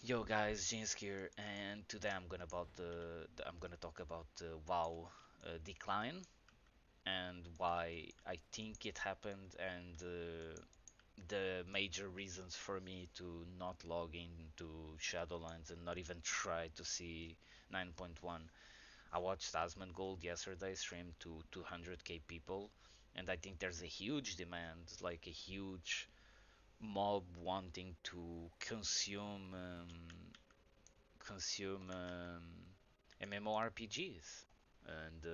Yo guys, Jins here, and today I'm gonna talk about the WoW decline and why I think it happened and the major reasons for me to not log into Shadowlands and not even try to see 9.1. I watched Asmongold yesterday stream to 200k people, and I think there's a huge demand, like a huge mob wanting to consume MMORPGs, and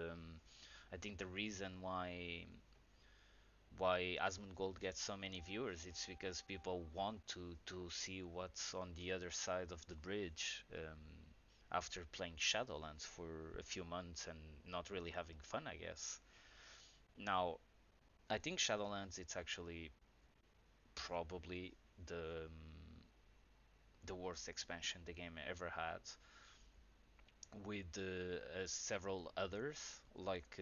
I think the reason why Asmongold gets so many viewers it's because people want to see what's on the other side of the bridge after playing Shadowlands for a few months and not really having fun, I guess. Now, I think Shadowlands it's actually probably the worst expansion the game ever had with several others like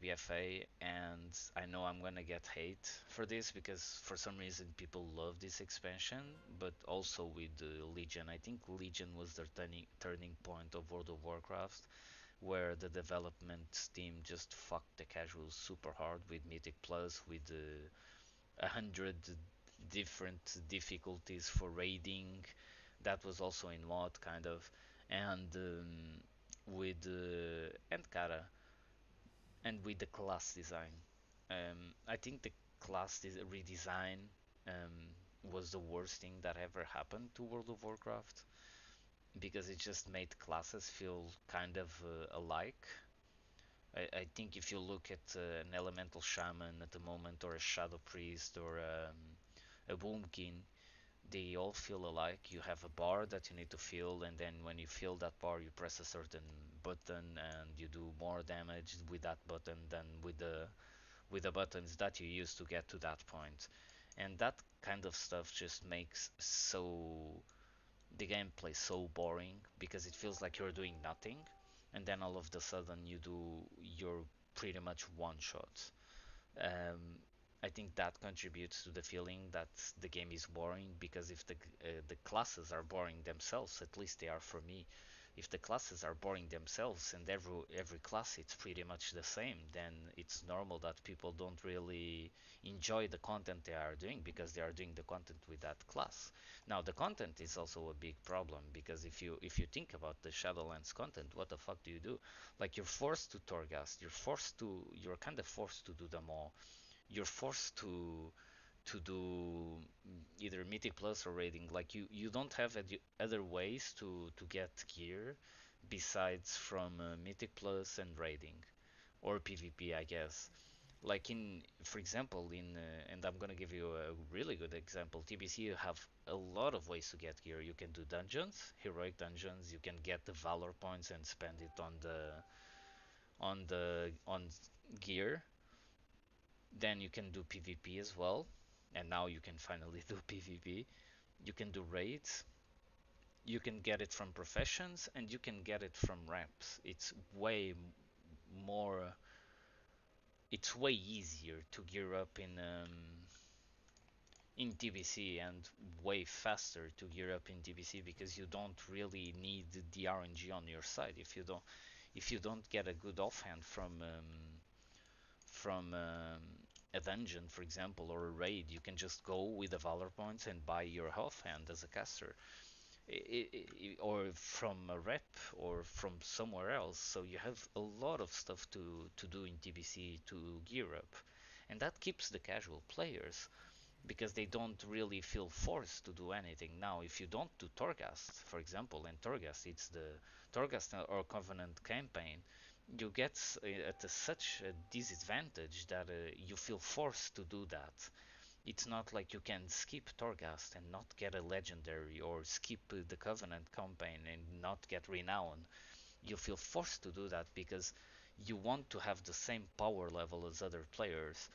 BFA, and I know I'm gonna get hate for this because for some reason people love this expansion, but also with Legion. I think Legion was the turning point of World of Warcraft, where the development team just fucked the casuals super hard with Mythic Plus, with 100 different difficulties for raiding. That was also in mod kind of, and with and Kara, and with the class design. I think the redesign was the worst thing that ever happened to World of Warcraft because it just made classes feel kind of alike. I think if you look at an elemental shaman at the moment, or a shadow priest, or a boomkin, they all feel alike. You have a bar that you need to fill, and then when you fill that bar, you press a certain button, and you do more damage with that button than with the buttons that you use to get to that point. And that kind of stuff just makes the gameplay so boring because it feels like you're doing nothing, and then all of the sudden you're pretty much one shot. um, I think that contributes to the feeling that the game is boring because if the classes are boring themselves, at least they are for me. If the classes are boring themselves and every class it's pretty much the same, then it's normal that people don't really enjoy the content they are doing because they are doing the content with that class. Now the content is also a big problem because if you think about the Shadowlands content, what the fuck do you do? Like you're forced to Torghast, you're kind of forced to do them all. You're forced to do either Mythic Plus or raiding. Like you don't have other ways to get gear besides from Mythic Plus and raiding or PvP, I guess. Like for example, and I'm gonna give you a really good example. TBC, you have a lot of ways to get gear. You can do dungeons, heroic dungeons. You can get the Valor points and spend it on gear. Then you can do PvP as well, and now you can finally do PvP. You can do raids. You can get it from professions, and you can get it from ramps. It's way more. It's way easier to gear up in TBC, and way faster to gear up in TBC because you don't really need the RNG on your side. If you don't get a good offhand from a dungeon, for example, or a raid, you can just go with the Valor points and buy your offhand as a caster, or from a rep, or from somewhere else. So you have a lot of stuff to do in TBC to gear up, and that keeps the casual players because they don't really feel forced to do anything. Now, if you don't do Torghast, for example, and Torghast, it's the Torghast or Covenant campaign, you get at such a disadvantage that you feel forced to do that. It's not like you can skip Torghast and not get a legendary, or skip the Covenant campaign and not get renown. You feel forced to do that because you want to have the same power level as other players,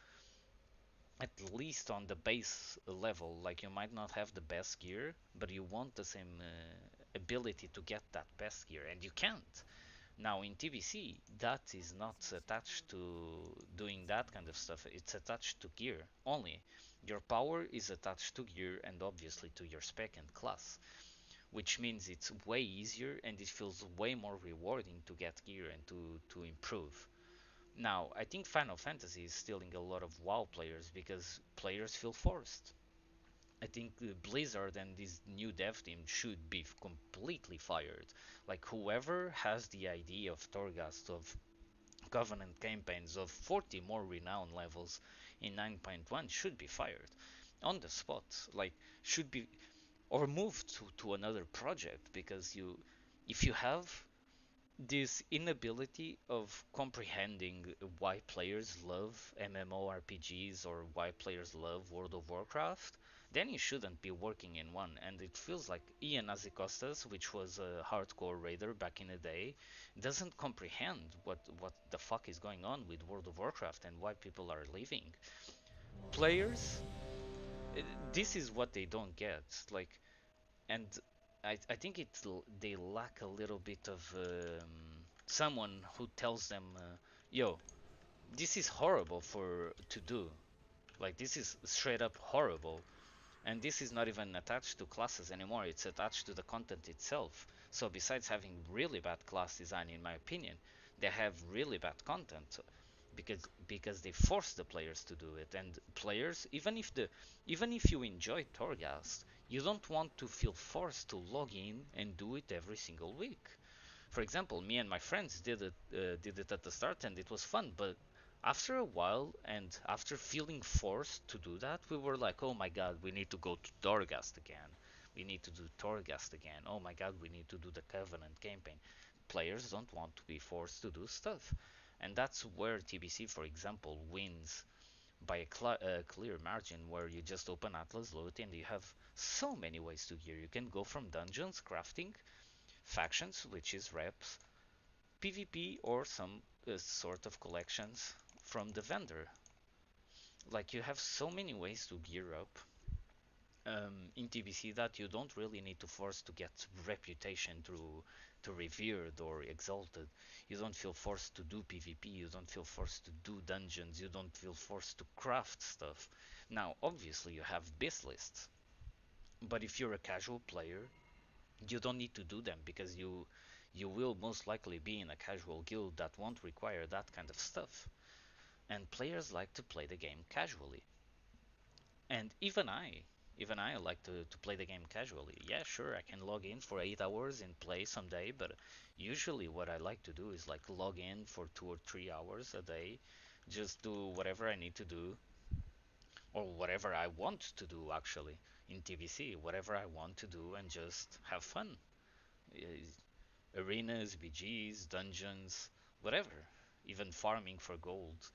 at least on the base level. Like you might not have the best gear, but you want the same ability to get that best gear, and you can't. Now in TBC, that is not attached to doing that kind of stuff. It's attached to gear only. Your power is attached to gear and obviously to your spec and class, which means it's way easier and it feels way more rewarding to get gear and to improve. Now, I think Final Fantasy is stealing a lot of WoW players because players feel forced. I think Blizzard and this new dev team should be completely fired. Like whoever has the idea of Torghast, of Covenant campaigns, of 40 more renown levels in 9.1 should be fired on the spot. Like should be or moved to another project because if you have this inability of comprehending why players love MMORPGs or why players love World of Warcraft, then you shouldn't be working in one. And it feels like Ian Azicostas, which was a hardcore raider back in the day, doesn't comprehend what the fuck is going on with World of Warcraft and why people are leaving. Players, uh, this is what they don't get. Like, and I think they lack a little bit of someone who tells them, "Yo, this is horrible for to do. Like this is straight up horrible, and this is not even attached to classes anymore. It's attached to the content itself. So besides having really bad class design, in my opinion, they have really bad content because they force the players to do it. And players, even if you enjoy Torghast, you don't want to feel forced to log in and do it every single week. For example, me and my friends did it at the start and it was fun, but after a while and after feeling forced to do that, we were like, oh my god, we need to go to Torghast again. We need to do Torghast again. Oh my god, we need to do the Covenant campaign. Players don't want to be forced to do stuff. And that's where TBC, for example, wins by a clear margin, where you just open Atlas Loot and you have so many ways to gear. You can go from dungeons, crafting, factions, which is reps, PvP, or some sort of collections from the vendor. Like you have so many ways to gear up in TBC that you don't really need to force to get reputation through to revered or exalted. You don't feel forced to do PvP, you don't feel forced to do dungeons, you don't feel forced to craft stuff. Now, obviously, you have biz lists, but if you're a casual player, you don't need to do them because you will most likely be in a casual guild that won't require that kind of stuff. And players like to play the game casually. And even I like to play the game casually. Yeah, sure, I can log in for 8 hours and play someday, but usually what I like to do is like log in for 2 or 3 hours a day, just do whatever I need to do or whatever I want to do actually in TBC, whatever I want to do and just have fun. Arenas, BGs, dungeons, whatever, even farming for gold.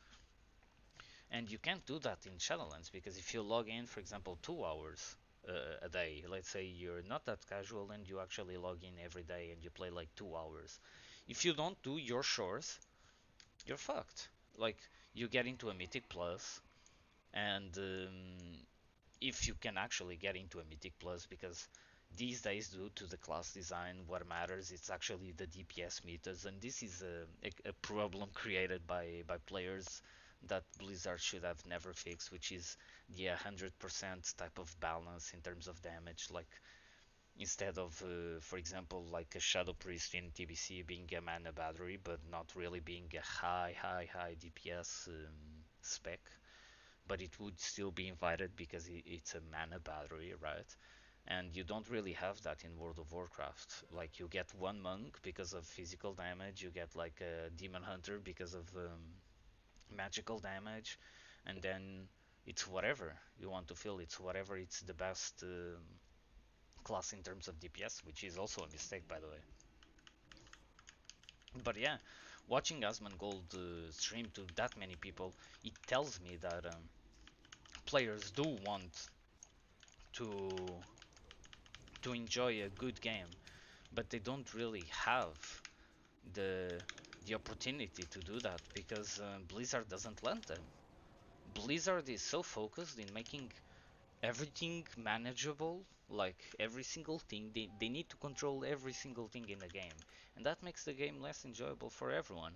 And you can't do that in Shadowlands because if you log in, for example, 2 hours a day, let's say you're not that casual and you actually log in every day and you play like 2 hours, if you don't do your chores, you're fucked. Like you get into a Mythic Plus, and if you can actually get into a Mythic Plus, because these days, due to the class design, what matters it's actually the DPS meters, and this is a problem created by players that Blizzard should have never fixed, which is the 100% type of balance in terms of damage. Like instead of, for example, like a Shadow Priest in TBC being a mana battery, but not really being a high DPS spec, but it would still be invited because it's a mana battery, right? And you don't really have that in World of Warcraft. Like you get one monk because of physical damage, you get like a demon hunter because of magical damage, and then it's whatever you want to feel. It's whatever. It's the best class in terms of DPS, which is also a mistake, by the way. But yeah, watching Asmongold stream to that many people, it tells me that players do want to enjoy a good game, but they don't really have the the opportunity to do that because Blizzard doesn't let them. Blizzard is so focused in making everything manageable, like every single thing. They need to control every single thing in the game, and that makes the game less enjoyable for everyone.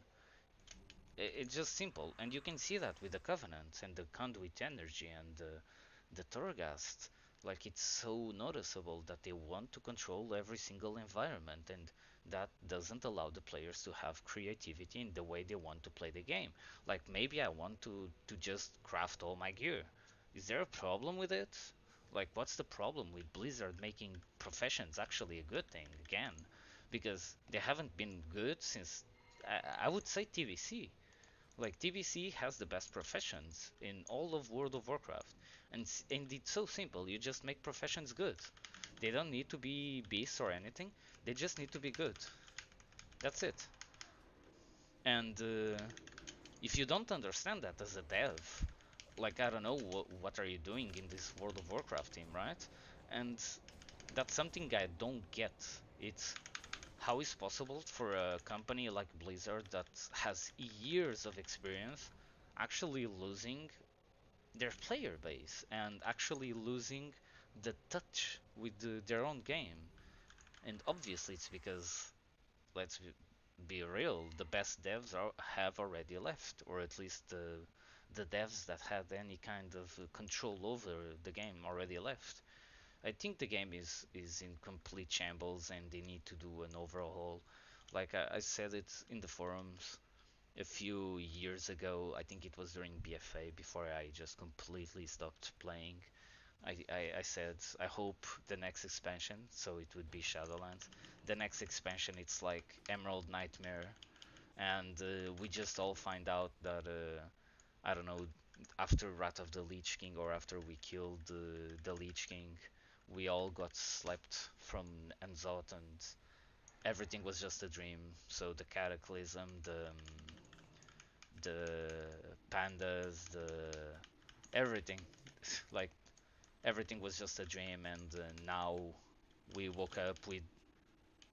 It's just simple, and you can see that with the Covenant and the Conduit energy and the Torghast, like it's so noticeable that they want to control every single environment, and that doesn't allow the players to have creativity in the way they want to play the game. Like maybe I want to just craft all my gear. Is there a problem with it? Like what's the problem with Blizzard making professions actually a good thing again? Because they haven't been good since I would say TVC. Like TBC has the best professions in all of World of Warcraft, and it's so simple. You just make professions good. They don't need to be beasts or anything. They just need to be good. That's it. And if you don't understand that as a dev, like I don't know what are you doing in this World of Warcraft team, right? And that's something I don't get. It's how is possible for a company like Blizzard that has years of experience actually losing their player base and actually losing the touch with their own game. And obviously, it's because, let's be real, the best devs have already left, or at least the devs that had any kind of control over the game already left. I think the game is in complete shambles and they need to do an overhaul. Like I said it in the forums a few years ago. I think it was during BFA before I just completely stopped playing. I said I hope the next expansion, so it would be Shadowlands. The next expansion it's like Emerald Nightmare, and we just all find out that I don't know, after Wrath of the Lich King or after we killed the Lich King, we all got slept from Anzot and everything was just a dream. So the Cataclysm, the pandas, the everything, like everything was just a dream. And now we woke up with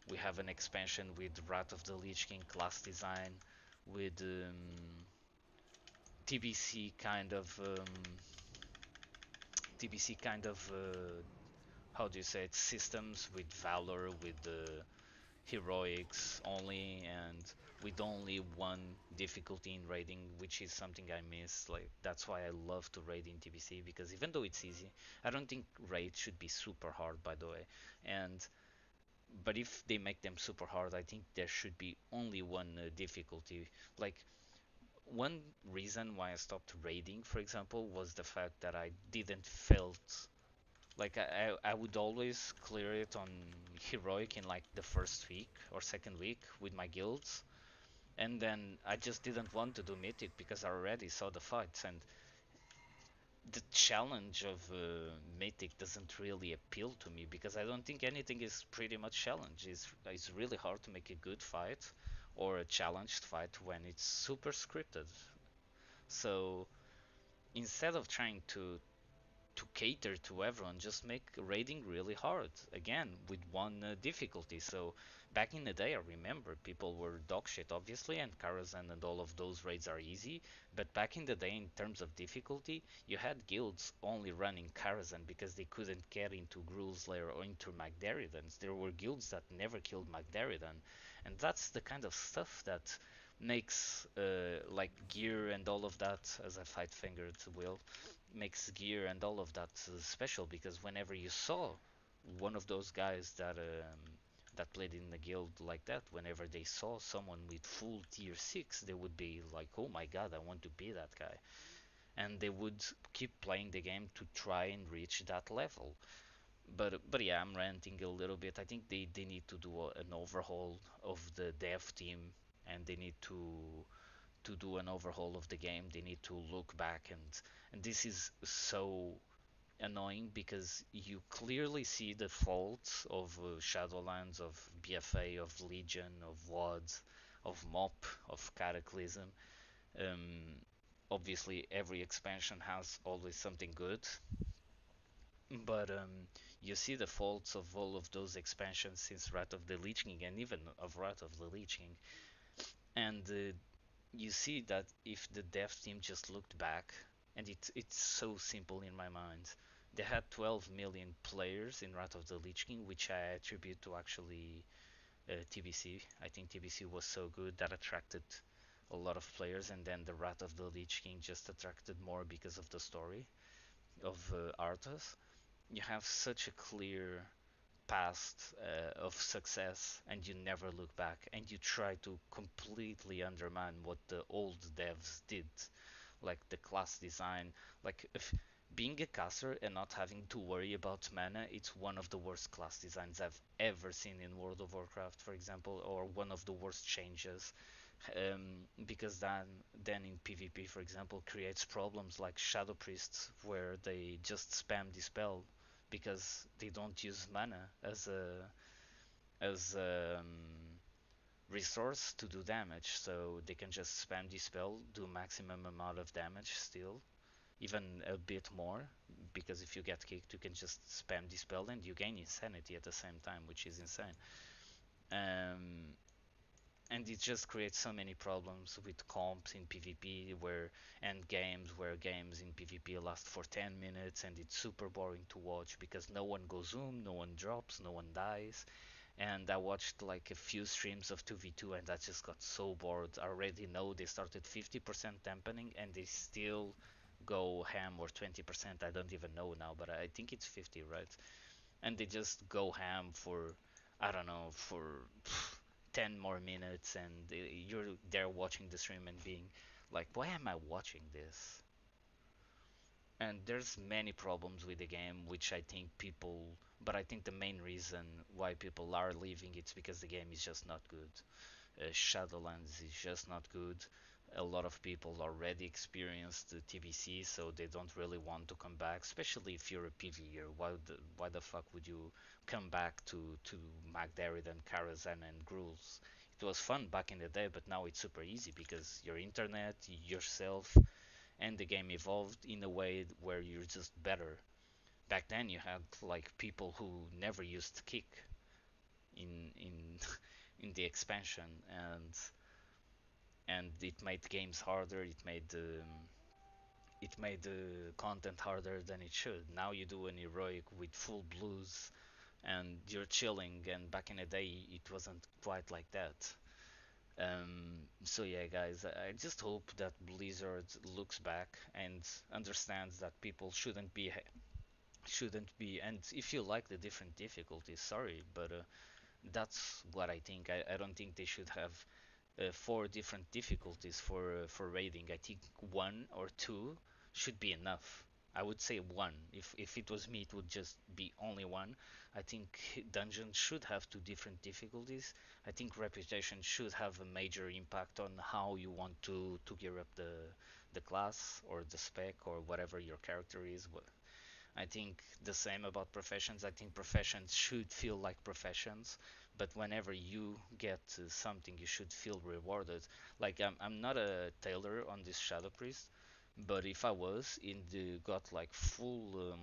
we have an expansion with Wrath of the Lich King class design, with TBC kind of TBC kind of how do you say it, systems with valor, with heroics only, and with only one difficulty in raiding, which is something I miss. Like that's why I love to raid in TBC, because even though it's easy, I don't think raid should be super hard, by the way. And but if they make them super hard, I think there should be only one difficulty. Like one reason why I stopped raiding, for example, was the fact that I didn't felt like I would always clear it on heroic in like the first week or second week with my guilds, and then I just didn't want to do mythic because I already saw the fights, and the challenge of mythic doesn't really appeal to me because I don't think anything is pretty much challenge. It's really hard to make a good fight or a challenged fight when it's super scripted. So instead of trying to cater to everyone, just make raiding really hard again with one difficulty. So back in the day, I remember people were dog shit obviously, and Karazhan and all of those raids are easy, but back in the day in terms of difficulty, you had guilds only running Karazhan because they couldn't get into Gruul's Lair or into Magdaridans. There were guilds that never killed Magdaridan, and that's the kind of stuff that makes like gear and all of that, as I fight fingered will, makes gear and all of that special, because whenever you saw one of those guys that played in the guild like that, whenever they saw someone with full tier 6, they would be like, oh my god, I want to be that guy, and they would keep playing the game to try and reach that level. But yeah, I'm ranting a little bit. I think they need to do an overhaul of the dev team, and they need to do an overhaul of the game. They need to look back, and this is so annoying because you clearly see the faults of Shadowlands, of BFA, of Legion, of WODs, of MOP, of Cataclysm. Um, Obviously, every expansion has always something good, but you see the faults of all of those expansions since Wrath of the Lich King, and even of Wrath of the Lich King. And you see that if the dev team just looked back, and it's so simple in my mind. They had 12 million players in Wrath of the Lich King, which I attribute to actually TBC. I think TBC was so good that attracted a lot of players, and then the Wrath of the Lich King just attracted more because of the story. of Arthas, you have such a clear past of success, and you never look back, and you try to completely undermine what the old devs did, like the class design. Like, if being a caster and not having to worry about mana, it's one of the worst class designs I've ever seen in World of Warcraft, for example, or one of the worst changes. Because then in PvP, for example, creates problems like Shadow Priests, where they just spam dispel because they don't use mana as resource to do damage, so they can just spam dispel, do maximum amount of damage still, even a bit more, because if you get kicked, you can just spam dispel and you gain insanity at the same time, which is insane. Um, and it just creates so many problems with comps in PvP and games in PvP last for 10 minutes and it's super boring to watch because no one goes zoom, no one drops, no one dies. And I watched like a few streams of 2v2 and I just got so bored. I already know they started 50% dampening and they still go ham, or 20%, I don't even know now, but I think it's 50, right? And they just go ham for, I don't know, for 10 more minutes, and you're there watching the stream and being like, why am I watching this? And there's many problems with the game, which I think people, but I think the main reason why people are leaving it's because the game is just not good. Shadowlands is just not good. A lot of people already experienced the TBC, so they don't really want to come back. Especially if you're a PvEer, why the fuck would you come back to Magdarid and Karazhan and Gruul's? It was fun back in the day, but now it's super easy because your internet, yourself, and the game evolved in a way where you're just better. Back then, you had like people who never used kick in in the expansion, and it made games harder. It made the content harder than it should. Now you do an heroic with full blues, and you're chilling. And back in the day, it wasn't quite like that. So yeah, guys, I just hope that Blizzard looks back and understands that people shouldn't be. And if you like the different difficulties, sorry, but that's what I think. I don't think they should have four different difficulties for raiding. I think one or two should be enough. I would say one. If it was me, it would just be only one. I think dungeons should have two different difficulties. I think reputation should have a major impact on how you want to gear up the class or the spec or whatever your character is. I think the same about professions. I think professions should feel like professions, but whenever you get something, you should feel rewarded. Like I'm not a tailor on this Shadow Priest, but if I was in the got like full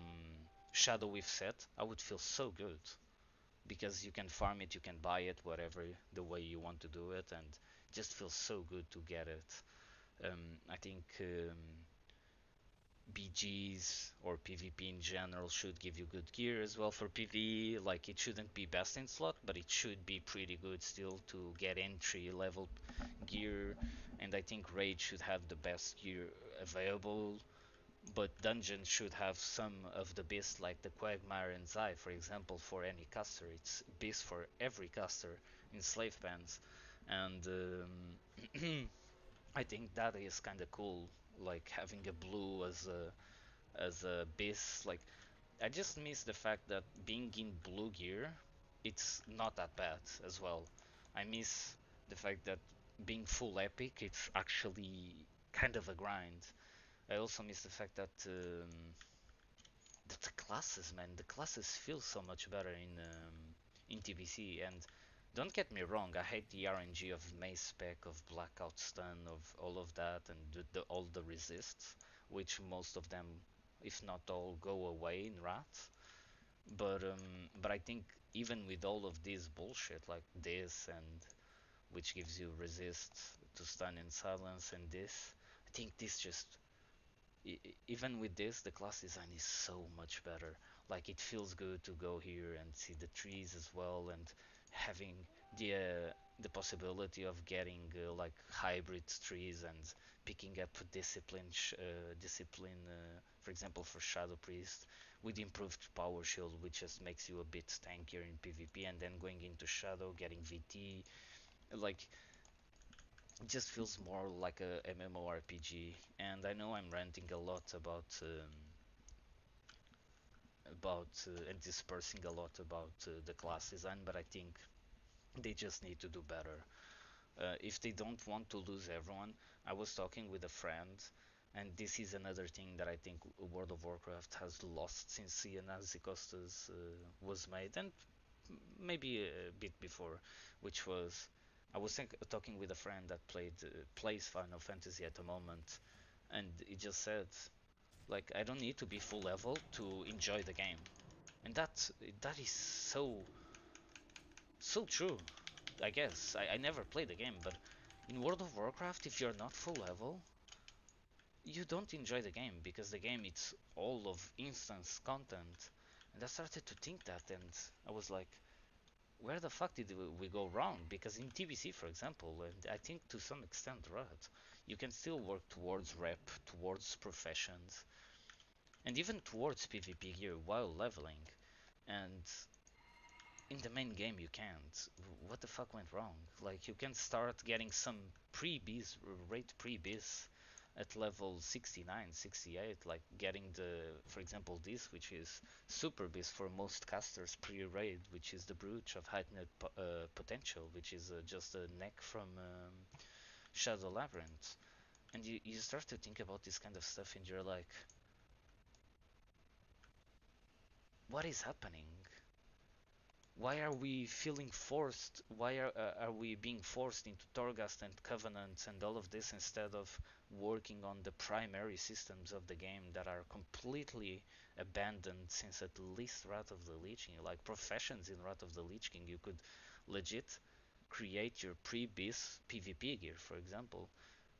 Shadow Weave set, I would feel so good because you can farm it, you can buy it, whatever the way you want to do it, and just feels so good to get it. I think BGs or PvP in general should give you good gear as well for PvE. Like it shouldn't be best in slot, but it should be pretty good still to get entry level gear. And I think Raid should have the best gear available, but Dungeon should have some of the beasts like the Quagmire and Zai, for example, for any caster. It's beast for every caster in slave bands, and I think that is kind of cool. Like having a blue as a base. Like I just miss the fact that being in blue gear, it's not that bad as well. I miss the fact that being full epic, it's actually kind of a grind. I also miss the fact that the classes, man, the classes feel so much better in TBC. And don't get me wrong, I hate the RNG of Maze Spec, of Blackout Stun, of all of that, and all the resists, which most of them, if not all, go away in Wrath. But I think even with all of this bullshit like this, and which gives you resist to stun and silence, and this, I think this just even with this, the class design is so much better. Like it feels good to go here and see the trees as well, and having the possibility of getting like hybrid trees and picking up discipline, for example, for Shadow Priest with improved power shield, which just makes you a bit tankier in PvP, and then going into Shadow, getting VT, like it just feels more like a MMORPG. And I know I'm ranting a lot and dispersing a lot about the class design, but I think they just need to do better. If they don't want to lose everyone, I was talking with a friend, and this is another thing that I think World of Warcraft has lost since Ionazi Costas was made, and maybe a bit before, which was I was talking with a friend that plays Final Fantasy at the moment, and he just said like I don't need to be full level to enjoy the game, and that is so true. I guess I never played the game, but in World of Warcraft, if you're not full level, you don't enjoy the game because the game it's all of instance content. And I started to think that, and I was like, where the fuck did we go wrong? Because in TBC, for example, and I think to some extent, right, you can still work towards rep, towards professions, and even towards PvP gear while leveling. And in the main game you can't. What the fuck went wrong? Like you can start getting some pre-bis, rate pre-bis at level 69, 68, like getting for example, this, which is super bis for most casters pre-raid, which is the Brooch of Heightened Potential, which is just a neck from Shadow Labyrinth. And you start to think about this kind of stuff and you're like, what is happening? Why are we feeling forced? Why are we being forced into Torghast and Covenant and all of this instead of working on the primary systems of the game that are completely abandoned since at least Wrath of the Lich King? Like professions in Wrath of the Lich King, you could legit create your pre-bis PvP gear, for example.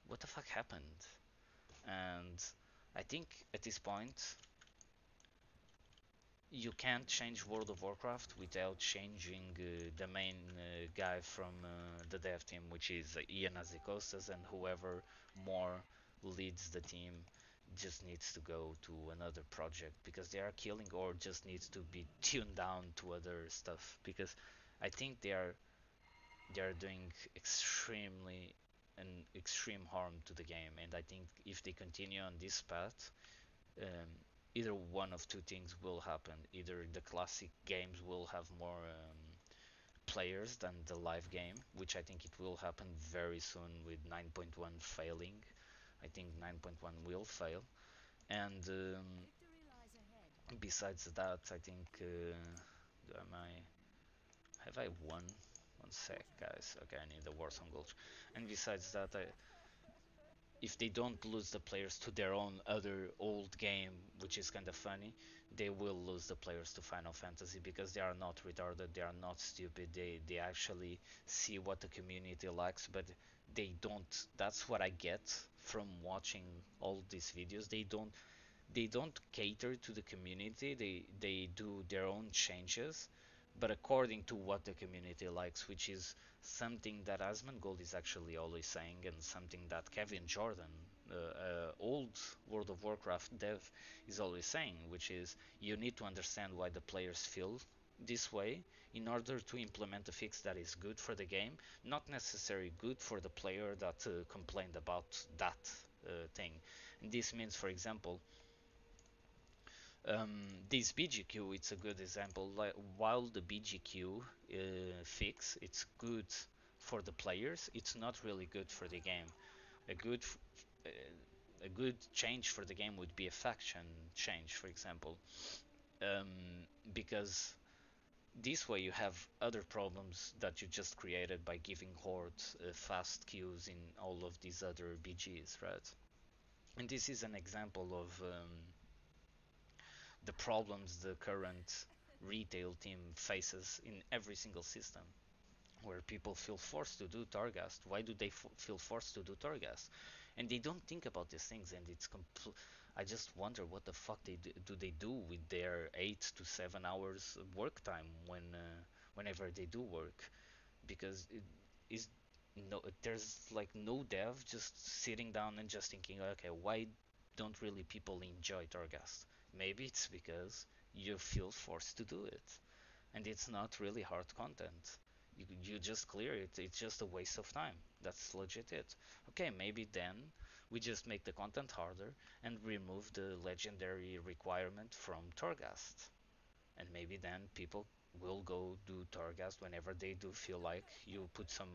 What the fuck happened? And I think at this point you can't change World of Warcraft without changing the main guy from the dev team, which is Ian Azikostas, and whoever more leads the team just needs to go to another project because they are killing, or just needs to be tuned down to other stuff because I think they are doing an extreme harm to the game, and I think if they continue on this path, um, either one of two things will happen. Either the classic games will have more players than the live game, which I think it will happen very soon with 9.1 failing. I think 9.1 will fail. And besides that, I think am I have I won? One sec, guys. Okay, I need the Warzone gold. And besides that, if they don't lose the players to their own other old game, which is kind of funny, they will lose the players to Final Fantasy because they are not retarded, they are not stupid, they actually see what the community likes, but they don't. That's what I get from watching all these videos. They don't cater to the community. They do their own changes, but according to what the community likes, which is something that Asmongold is actually always saying, and something that Kevin Jordan, old World of Warcraft dev, is always saying, which is you need to understand why the players feel this way in order to implement a fix that is good for the game, not necessarily good for the player that complained about that thing. And this means, for example, this BGQ, it's a good example. Like, while the BGQ fix, it's good for the players, it's not really good for the game. A good uh, a good change for the game would be a faction change, for example, um, because this way you have other problems that you just created by giving Horde fast queues in all of these other BGs, right? And this is an example of the problems the current retail team faces in every single system, where people feel forced to do Torghast. Why do they feel forced to do Torghast? And they don't think about these things, and I just wonder what the fuck they do with their 8 to 7 hours work time whenever they do work, because it is no there's like no dev just sitting down and just thinking, okay, why don't really people enjoy Torghast? Maybe it's because you feel forced to do it, and it's not really hard content. You just clear it. It's just a waste of time. That's legit it. Okay, maybe then we just make the content harder and remove the legendary requirement from Torghast. And maybe then people will go do Torghast whenever they do feel like. You put some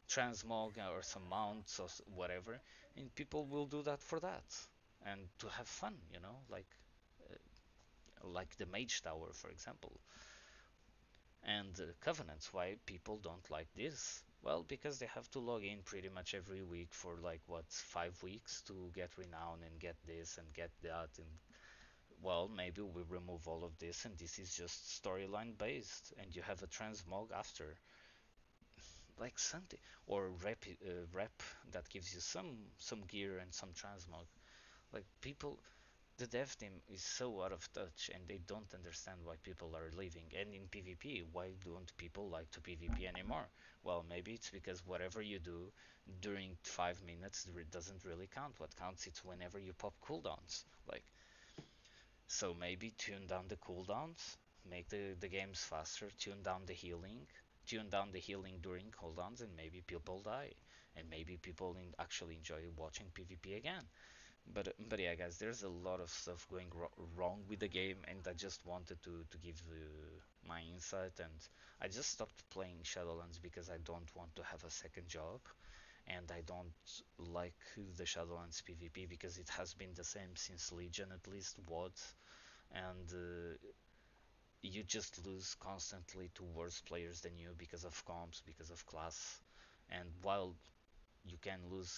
transmog or some mounts or whatever, and people will do that for that and to have fun, like the Mage Tower, for example. And Covenants, why people don't like this? Well, because they have to log in pretty much every week for like what, 5 weeks to get renown and get this and get that. And well, maybe we remove all of this and this is just storyline based, and you have a transmog after, like something, or rep that gives you some gear and some transmog. Like people, the dev team is so out of touch and they don't understand why people are leaving. And in PvP, why don't people like to PvP anymore? Well, maybe it's because whatever you do during 5 minutes doesn't really count. What counts is whenever you pop cooldowns. Like, so maybe tune down the cooldowns, make the games faster, tune down the healing during cooldowns, and maybe people die, and maybe people actually enjoy watching PvP again. But yeah, guys, there's a lot of stuff going wrong with the game, and I just wanted to give my insight. And I just stopped playing Shadowlands because I don't want to have a second job, and I don't like the Shadowlands PvP because it has been the same since Legion, at least WoD, and you just lose constantly to worse players than you because of comps, because of class. And while you can lose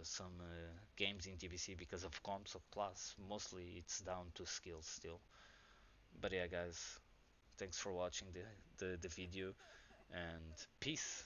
some games in TBC because of comps of class, mostly it's down to skills still. But yeah, guys, thanks for watching the video, and peace.